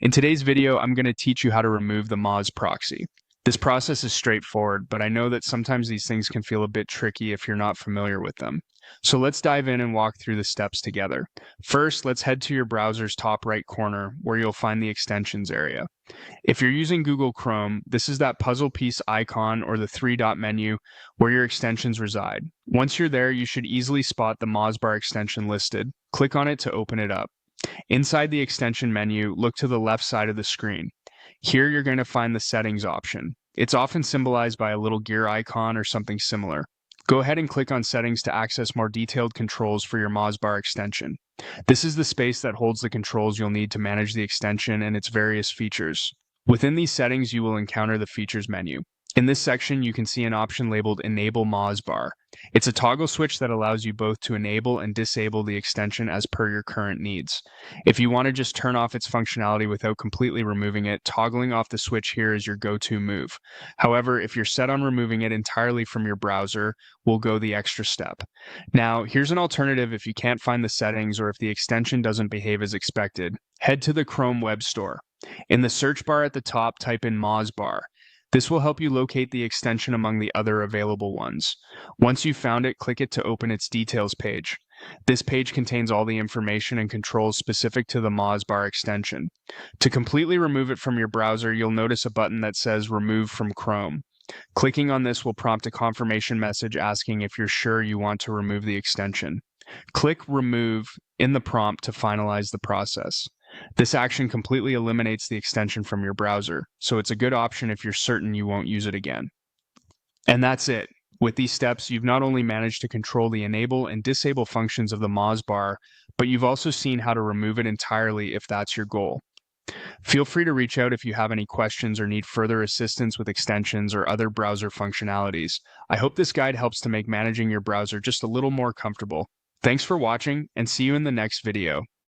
In today's video, I'm going to teach you how to remove the Moz proxy. This process is straightforward, but I know that sometimes these things can feel a bit tricky if you're not familiar with them. So let's dive in and walk through the steps together. First, let's head to your browser's top right corner where you'll find the extensions area. If you're using Google Chrome, this is that puzzle piece icon or the three-dot menu where your extensions reside. Once you're there, you should easily spot the Mozbar extension listed. Click on it to open it up. Inside the extension menu, look to the left side of the screen. Here you're going to find the settings option. It's often symbolized by a little gear icon or something similar. Go ahead and click on settings to access more detailed controls for your Mozbar extension. This is the space that holds the controls you'll need to manage the extension and its various features. Within these settings, you will encounter the features menu. In this section, you can see an option labeled Enable Mozbar. It's a toggle switch that allows you both to enable and disable the extension as per your current needs. If you want to just turn off its functionality without completely removing it, toggling off the switch here is your go-to move. However, if you're set on removing it entirely from your browser, we'll go the extra step. Now, here's an alternative if you can't find the settings or if the extension doesn't behave as expected. Head to the Chrome Web Store. In the search bar at the top, type in Mozbar. This will help you locate the extension among the other available ones. Once you've found it, click it to open its details page. This page contains all the information and controls specific to the Mozbar extension. To completely remove it from your browser, you'll notice a button that says Remove from Chrome. Clicking on this will prompt a confirmation message asking if you're sure you want to remove the extension. Click Remove in the prompt to finalize the process. This action completely eliminates the extension from your browser, so it's a good option if you're certain you won't use it again. And that's it. With these steps, you've not only managed to control the enable and disable functions of the Mozbar, but you've also seen how to remove it entirely if that's your goal. Feel free to reach out if you have any questions or need further assistance with extensions or other browser functionalities. I hope this guide helps to make managing your browser just a little more comfortable. Thanks for watching, and see you in the next video.